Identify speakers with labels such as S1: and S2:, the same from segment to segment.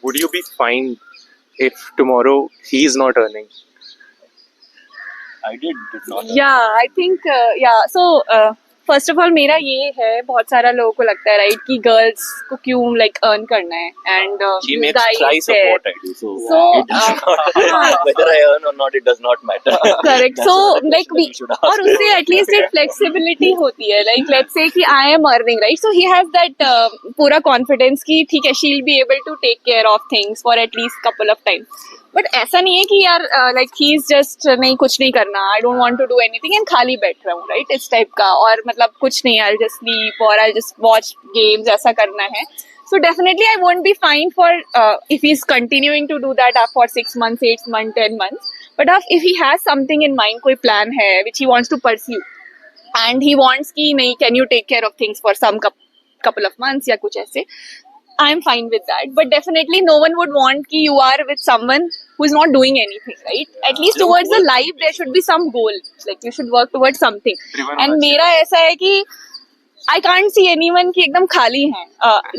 S1: would you be fine if tomorrow he is not earning?
S2: I did not.
S3: Yeah, I think so first of all मेरा ये है, बहुत सारा लोगों को लगता है राइट कि गर्ल्स को क्यों लाइक अर्न करना है and
S2: She makes thrice of what I do, so it does not, whether I earn or not, it does not matter.
S3: Correct
S2: That's
S3: so
S2: not a
S3: like
S2: question that you should ask.
S3: और उससे at least एक flexibility होती है like let's say कि I am earning right, so he has that पूरा confidence कि ठीक है she will be able to take care of things for at least couple of time. But ऐसा नहीं है कि यार लाइक ही इज जस्ट नहीं कुछ नहीं करना, I don't want to do anything and खाली बैठ रहा हूँ राइट इस टाइप का, और मतलब कुछ नहीं, आई जस्ट स्लीप और आई जस्ट वॉच गेम्स, ऐसा करना है. So definitely I won't be fine for if he's continuing to do that for 6 months, 8 months, 10 months. But if he has something in mind, कोई plan है which he wants to pursue, and he wants कि नहीं, can you take care of things for some couple of months या कुछ ऐसे, I'm fine with that. But definitely no one would want कि you are with someone who is not doing anything, right? At least towards the life there should be some goal. Like you should work towards something. And मेरा ऐसा है कि I can't see anyone कि एकदम खाली हैं.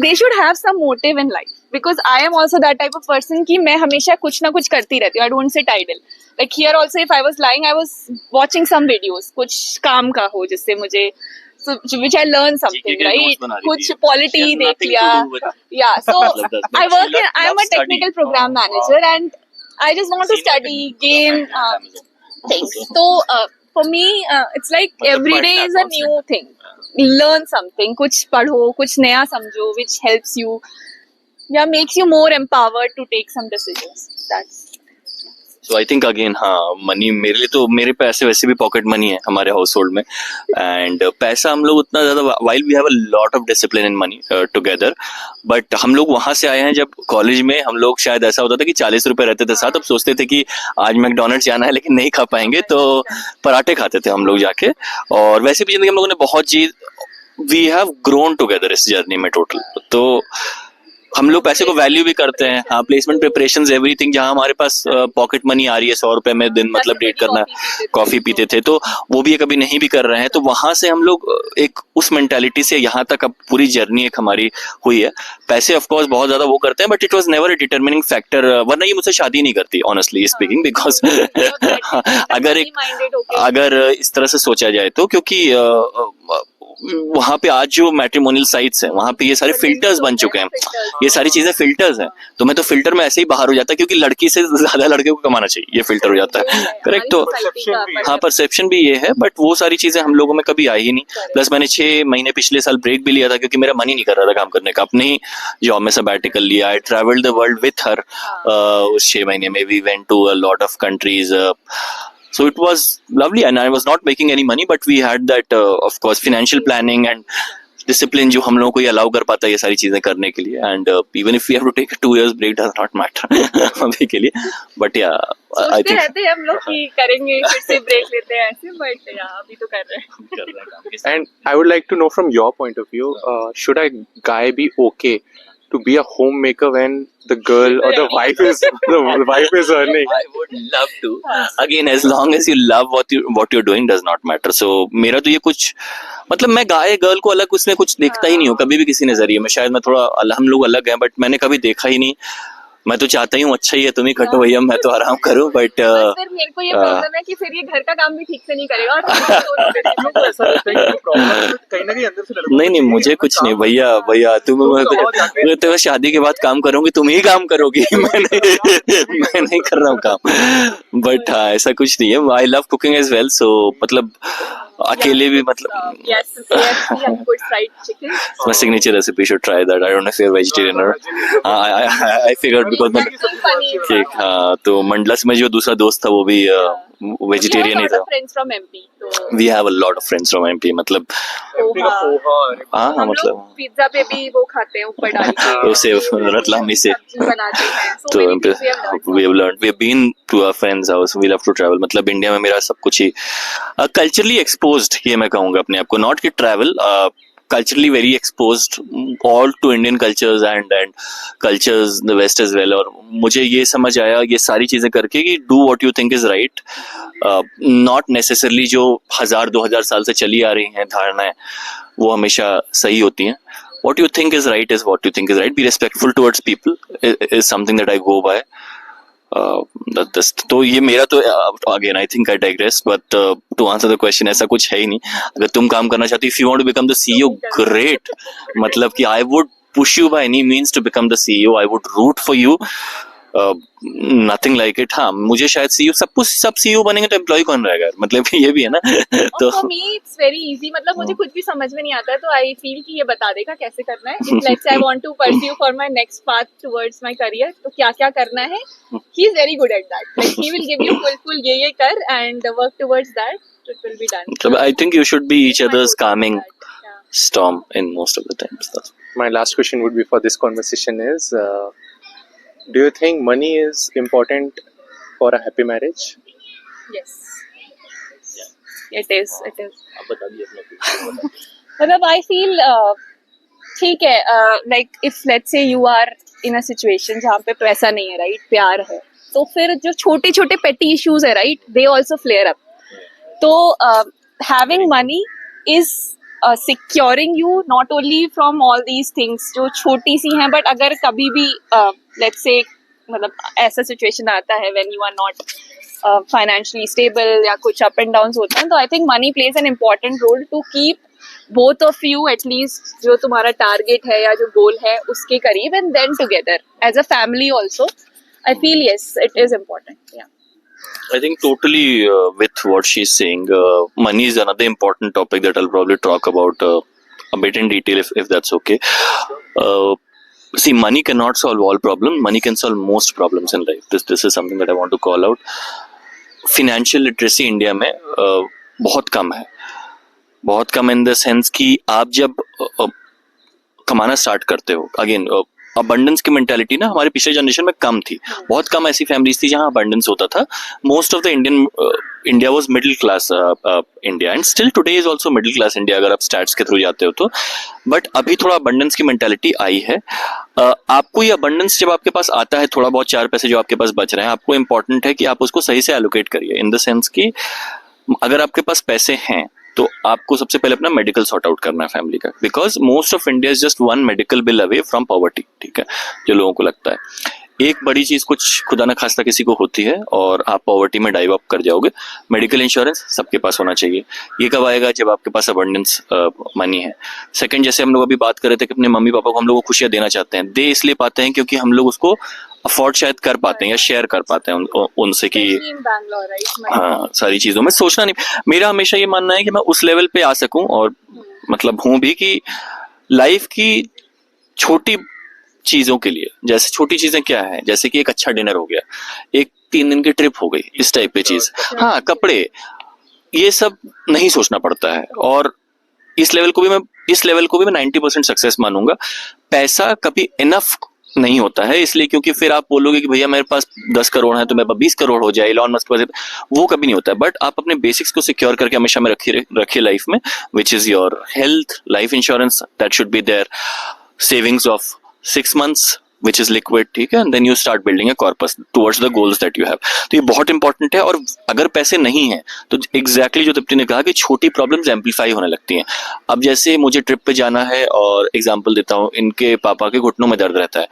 S3: They should have some motive in life. Because I am also that type of person कि मैं हमेशा कुछ ना कुछ करती रहती हूँ. I don't sit idle. Like here also if I was lying, I was watching some videos. कुछ काम का हो जिससे मुझे which I learn something, right? कुछ polity देख लिया. Yeah, so I am a technical program manager and I just want to study, gain things. So for me, it's like every day is a new thing. Learn something, कुछ पढ़ो, कुछ नया समझो, which helps you, makes you more empowered to take some decisions. That's
S2: So I think again money मेरे लिए तो, मेरे पैसे वैसे भी पॉकेट मनी है हमारे हाउस होल्ड में, एंड पैसा हम लोग उतना ज्यादा, while we have a lot of discipline in money together, but हम लोग वहां से आए हैं जब कॉलेज में हम लोग, शायद ऐसा होता था कि 40 रुपए रहते थे साथ, अब सोचते थे कि आज मैकडोनल्ड्स जाना है लेकिन नहीं खा पाएंगे तो पराठे खाते थे हम लोग जाके. और वैसे भी जिंदगी हम लोगों ने बहुत चीज, वी हैव ग्रोन टुगेदर इस जर्नी में टोटल. तो हम लोग पैसे को वैल्यू भी करते हैं. हाँ, प्लेसमेंट प्रिपरेशंस एवरीथिंग, जहाँ हमारे पास पॉकेट मनी आ रही है 100 रुपए में दिन, मतलब डेट करना, कॉफी पीते थे तो वो भी कभी नहीं भी कर रहे हैं. तो वहां से हम लोग एक उस मेंटालिटी से यहाँ तक अब पूरी जर्नी एक हमारी हुई है. पैसे ऑफ कोर्स बहुत ज्यादा वो करते हैं, but it was never a determining factor. वरना ये मुझसे शादी नहीं करती ऑनेस्टली स्पीकिंग, बिकॉज अगर इस तरह से सोचा जाए तो, क्योंकि वहां पे आज जो मैट्रिमोनियल साइट्स हैं वहां पे ये सारे फिल्टर्स बन चुके हैं, ये सारी चीजें फिल्टर्स हैं. तो मैं तो फिल्टर में ऐसे ही बाहर हो जाता, क्योंकि लड़की से ज्यादा लड़के को कमाना चाहिए, ये फिल्टर हो जाता है. करेक्ट. तो हाँ, परसेप्शन भी ये है, बट वो सारी चीजें हम लोगों में कभी आई ही नहीं. प्लस मैंने 6 महीने पिछले साल ब्रेक भी लिया था, क्योंकि मेरा मन ही नहीं कर रहा था काम करने का. अपने ही जॉब में सबैटिकल लिया. I travelled the world with her. उस 6 महीने में we went to a lot of countries. So it was lovely, and I was not making any money, but we had that, of course, financial planning and discipline जो हम लोगों को ये allow कर पाता है ये सारी चीजें करने के लिए. And even if we have to take a 2 years break, does not matter अभी के लिए. But yeah, I think
S3: रहते हैं हम लोग कि करेंगे फिर से ब्रेक लेते हैं ऐसे, but अभी तो कर रहे हैं.
S1: And I would like to know from your point of view, should a guy be okay to be a homemaker when the girl or the wife is earning?
S2: I would love to. Again, as long as you love what you're doing, does not matter. So मेरा तो ये कुछ, मतलब मैं गाय girl को अलग उसमें कुछ देखता ही नहीं हूँ कभी भी किसी नजरिए में. शायद मैं थोड़ा, हम लोग अलग हैं, बट मैंने कभी देखा ही नहीं. मैं तो चाहता ही हूँ अच्छा ही है, तुम ही खटो भैया, मैं तो आराम करूँ. बट
S3: फिर मेरे को ये प्रॉब्लम है कि फिर ये घर का काम भी ठीक से नहीं करेगा और
S2: नहीं नहीं, मुझे कुछ नहीं भैया तुम तो शादी के बाद काम करोगी, तुम ही काम करोगी. मैं नहीं कर रहा हूँ काम. बट हाँ, ऐसा कुछ नहीं है. I love cooking as well. So मतलब अकेले भी, मतलब my signature recipe, should try that. I don't know if you're vegetarian or I figured because हाँ, तो मंडलस में जो दूसरा दोस्त था वो भी वेजिटेरियन ही था. We have a lot of friends from MP. मतलब हाँ, मतलब
S3: पिज्जा पे भी वो खाते हैं ऊपर डाल के,
S2: उसे रतलामी से
S3: बनाते हैं.
S2: तो we have learned, we have been to our friends house. We love to travel. मतलब इंडिया में मेरा सब कुछ ही कल्चरली एक्सपोज्ड, ये मैं कहूँगा अपने आप को. नॉट कि travel, culturally very exposed all to Indian cultures and cultures the West as well. और मुझे ये समझ आया ये सारी चीजें करके कि do what you think is right, not necessarily जो 1000-2000 साल से चली आ रही हैं धारणाएं वो हमेशा सही होती हैं. what you think is right is what you think is right. Be respectful towards people is something that I go by. तो ये मेरा तो again I think I digress, but to answer the question, ऐसा कुछ है ही नहीं. अगर तुम काम करना चाहती हो, if you want to become the CEO, great. मतलब कि I would push you by any means to become the CEO. I would root for you. Nothing like it. हाँ, मुझे शायद सीईओ, सब सीईओ बनेंगे तो एम्प्लॉय कौन रहेगा, मतलब ये भी है ना. तो
S3: for me it's very easy. मतलब मुझे कुछ भी समझ में नहीं आता है तो आई फील कि ये बता देगा कैसे करना है. If let's I want to pursue for my next path towards my career, तो क्या क्या करना है, he is very good at that. Like he will give you full ये कर and work towards that, it will be done.
S2: So I think you should be each other's calming storm in most of the times.
S1: My last question would be for this conversation is, do you think money is important for a happy marriage?
S3: Yes. It is. मतलब I feel ठीक है. Like if let's say you are in a situation जहाँ पे पैसा नहीं है, right, प्यार है, तो फिर जो छोटे छोटे petty issues है, right, they also flare up. तो having money is securing you not only from all these things जो छोटी सी हैं, but अगर कभी भी let's say मतलब ऐसा सिचुएशन आता है when you are not financially stable या कुछ up and downs होते हैं, तो I think money plays an important role to keep both of you at least जो तुम्हारा टारगेट है या जो गोल है उसके करीब, and then together as a family also. I feel yes, it is important. Yeah.
S2: I think totally with what she's saying. Money is another important topic that I'll probably talk about a bit in detail if that's okay. See, money cannot solve all problems. Money can solve most problems in life. This is something that I want to call out. Financial literacy India में बहुत कम है. बहुत कम in the sense कि आप जब कमाना start करते हो, अगेन अबंडेंस की मेंटालिटी ना हमारे पिछले जनरेशन में कम थी. बहुत कम ऐसी फैमिलीज थी जहां अबंडेंस होता था. Most of the India was middle Claas India, and still today is also middle Claas India अगर आप स्टैट्स के थ्रू जाते हो तो. बट अभी थोड़ा अबंडेंस की मेंटालिटी आई है. आपको ये अबंडेंस जब आपके पास आता है, थोड़ा बहुत 4 पैसे जो आपके पास बच रहे हैं, आपको इंपॉर्टेंट है कि आप उसको सही से एलोकेट करिए. इन द सेंस कि अगर आपके पास पैसे हैं तो आपको सबसे पहले अपना मेडिकल सॉर्ट आउट करना है फैमिली का, because most of India is just 1 medical bill away from poverty. ठीक है, जो लोगों को लगता है. एक बड़ी चीज कुछ खुदा ना खास्ता किसी को होती है और आप पॉवर्टी में डाइव अप कर जाओगे. मेडिकल इंश्योरेंस सबके पास होना चाहिए. ये कब आएगा? जब आपके पास अबंडेंस मनी है. सेकंड, जैसे हम लोग अभी बात कर रहे थे कि अपने मम्मी पापा को हम लोग खुशियां देना चाहते हैं. दे इसलिए पाते हैं क्योंकि हम लोग उसको अफोर्ड शायद कर पाते हैं या शेयर कर पाते हैं उनसे कि हाँ, सारी चीजों में सोचना नहीं. मेरा हमेशा ये मानना है कि मैं उस लेवल पे आ सकूं, और मतलब हूं भी, कि लाइफ की छोटी चीजों के लिए, जैसे छोटी चीजें क्या है, जैसे कि एक अच्छा डिनर हो गया, एक 3 दिन की ट्रिप हो गई, इस टाइप की चीज. हाँ, कपड़े, ये सब नहीं सोचना पड़ता है. और इस लेवल को भी मैं 90% सक्सेस मानूंगा. पैसा कभी इनफ नहीं होता है, इसलिए क्योंकि फिर आप बोलोगे कि भैया मेरे पास 10 करोड़ है तो मेरे पास 20 करोड़ हो जाए, इलॉन मस्क के पास, वो कभी नहीं होता है. बट आप अपने बेसिक्स को सिक्योर करके हमेशा में रखिए लाइफ में, which is your health, life insurance that should be there, savings of 6 months which is liquid. ठीक है, and then you start building a corpus towards the goals that you have. तो ये बहुत इंपॉर्टेंट है. और अगर पैसे नहीं है तो एग्जैक्टली जो तृप्ति ने कहा कि छोटी प्रॉब्लम्स एम्पलीफाई होने लगती हैं. अब जैसे मुझे ट्रिप पे जाना है, और एग्जांपल देता हूँ, इनके पापा के घुटनों में दर्द रहता है,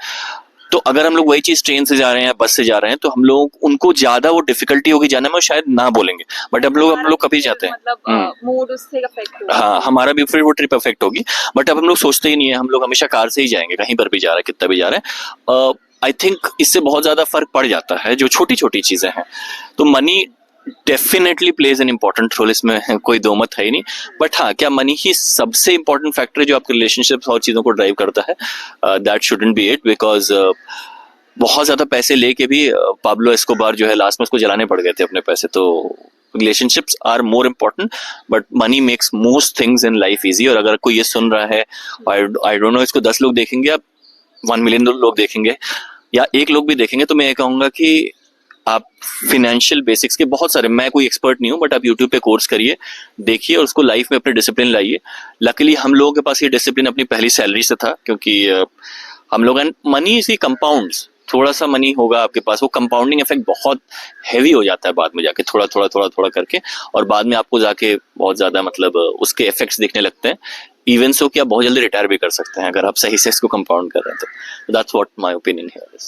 S2: तो अगर हम लोग वही चीज ट्रेन से जा रहे हैं या बस से जा रहे हैं तो हम लोग उनको ज्यादा वो डिफिकल्टी होगी जाने में, और शायद ना बोलेंगे. बट अब हम लोग कभी जाते हैं,
S3: मतलब मूड उससे अफेक्ट होगा.
S2: हाँ, हमारा भी फिर वो ट्रिप अफेक्ट होगी. बट अब हम लोग सोचते ही नहीं है, हम लोग हमेशा कार से ही जाएंगे, कहीं पर भी जा रहे हैं, कितना भी जा रहे हैं. आई थिंक इससे बहुत ज्यादा फर्क पड़ जाता है जो छोटी छोटी चीजें हैं. तो money definitely plays an important role, इसमें कोई दो मत है ही नहीं. बट हाँ, क्या मनी ही सबसे इंपॉर्टेंट फैक्टर है जो आपके रिलेशनशिप्स और चीजों को ड्राइव करता है? That shouldn't be it, because बहुत ज्यादा पैसे लेके भी पाब्लो एस्कोबार जो है लास्ट में उसको जलाने पड़ गए थे अपने पैसे. तो relationships are more important, but money makes most things in life easy. और अगर कोई ये सुन रहा है, आई डोंट नो, इसको 10 लोग देखेंगे या 1 मिलियन लोग देखेंगे या 1 लोग भी देखेंगे, तो मैं ये कहूंगा कि आप फिनेंशियल बेसिक्स के बहुत सारे, मैं कोई एक्सपर्ट नहीं हूं, बट आप यूट्यूब पे कोर्स करिए, देखिए और उसको लाइफ में अपने डिसिप्लिन लाइए. लकीली हम लोगों के पास ये डिसिप्लिन अपनी पहली सैलरी से था, क्योंकि हम लोग, मनी इसी कंपाउंड्स, थोड़ा सा मनी होगा आपके पास, वो कंपाउंडिंग इफेक्ट बहुत हैवी हो जाता है बाद में जाके, थोड़ा थोड़ा करके, और बाद में आपको जाके बहुत ज्यादा मतलब उसके इफेक्ट्स दिखने लगते हैं. इवन सो कि आप बहुत जल्दी रिटायर भी कर सकते हैं अगर आप सही से इसको कंपाउंड कर रहे हैं तो that's what my opinion here is.